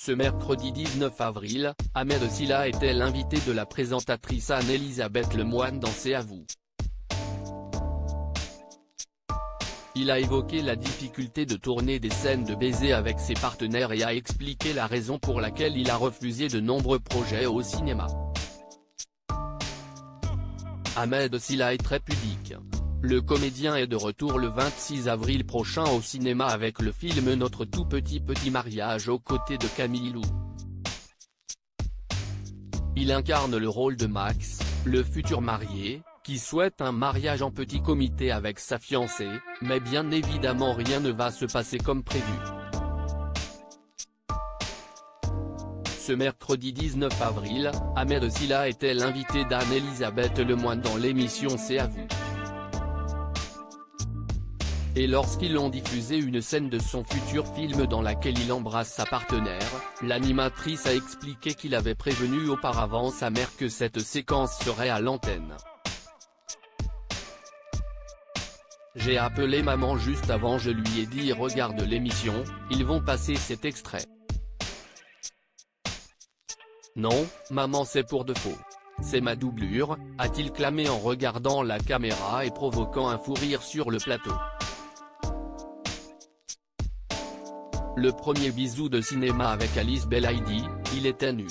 Ce mercredi 19 avril, Ahmed Silla était l'invité de la présentatrice Anne-Elisabeth Lemoine dans C'est à vous. Il a évoqué la difficulté de tourner des scènes de baiser avec ses partenaires et a expliqué la raison pour laquelle il a refusé de nombreux projets au cinéma. Ahmed Silla est très pudique. Le comédien est de retour le 26 avril prochain au cinéma avec le film Notre tout petit mariage aux côtés de Camille Lou. Il incarne le rôle de Max, le futur marié, qui souhaite un mariage en petit comité avec sa fiancée, mais bien évidemment rien ne va se passer comme prévu. Ce mercredi 19 avril, Ahmed Silla était l'invité d'Anne-Elisabeth Lemoine dans l'émission C'est à vous. Et lorsqu'ils ont diffusé une scène de son futur film dans laquelle il embrasse sa partenaire, l'animatrice a expliqué qu'il avait prévenu auparavant sa mère que cette séquence serait à l'antenne. J'ai appelé maman juste avant, je lui ai dit regarde l'émission, ils vont passer cet extrait. Non, maman c'est pour de faux. C'est ma doublure, a-t-il clamé en regardant la caméra et provoquant un fou rire sur le plateau. Le premier bisou de cinéma avec Alice Belaïdi, il était nul.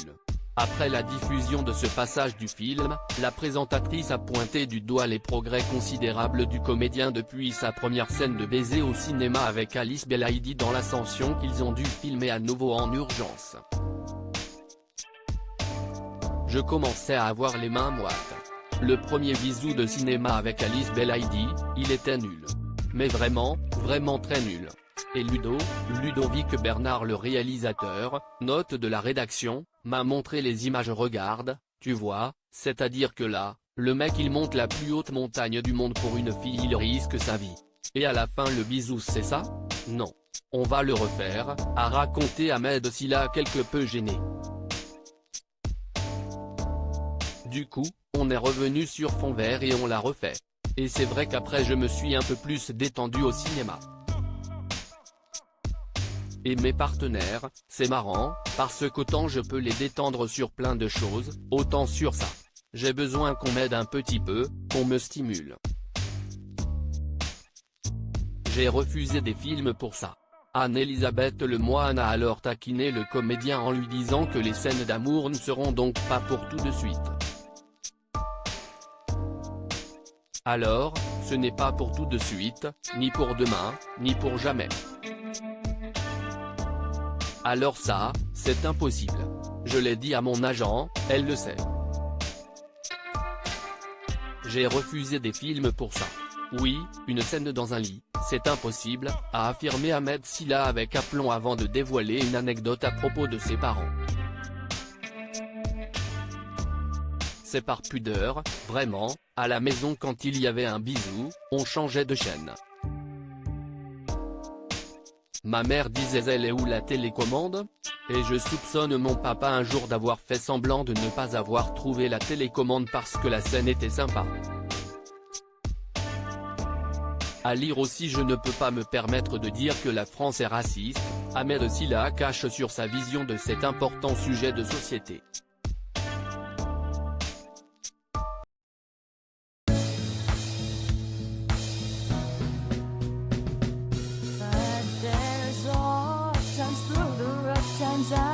Après la diffusion de ce passage du film, la présentatrice a pointé du doigt les progrès considérables du comédien depuis sa première scène de baiser au cinéma avec Alice Belaïdi dans l'Ascension qu'ils ont dû filmer à nouveau en urgence. Je commençais à avoir les mains moites. Le premier bisou de cinéma avec Alice Belaïdi, il était nul. Mais vraiment, vraiment très nul. Et Ludovic Bernard le réalisateur, note de la rédaction, m'a montré les images regarde, tu vois, c'est-à-dire que là, le mec il monte la plus haute montagne du monde pour une fille il risque sa vie. Et à la fin le bisou c'est ça? Non. On va le refaire, a raconté Ahmed Silla quelque peu gêné. Du coup, on est revenu sur fond vert et on l'a refait. Et c'est vrai qu'après je me suis un peu plus détendu au cinéma. Et mes partenaires, c'est marrant, parce qu'autant je peux les détendre sur plein de choses, autant sur ça. J'ai besoin qu'on m'aide un petit peu, qu'on me stimule. J'ai refusé des films pour ça. Anne-Elisabeth Lemoine a alors taquiné le comédien en lui disant que les scènes d'amour ne seront donc pas pour tout de suite. Alors, ce n'est pas pour tout de suite, ni pour demain, ni pour jamais. Alors ça, c'est impossible. Je l'ai dit à mon agent, elle le sait. J'ai refusé des films pour ça. Oui, une scène dans un lit, c'est impossible, a affirmé Ahmed Silla avec aplomb avant de dévoiler une anecdote à propos de ses parents. C'est par pudeur, vraiment, à la maison quand il y avait un bisou, on changeait de chaîne. Ma mère disait elle est où la télécommande? Et je soupçonne mon papa un jour d'avoir fait semblant de ne pas avoir trouvé la télécommande parce que la scène était sympa. À lire aussi je ne peux pas me permettre de dire que la France est raciste, Ahmed Silla cache sur sa vision de cet important sujet de société. Times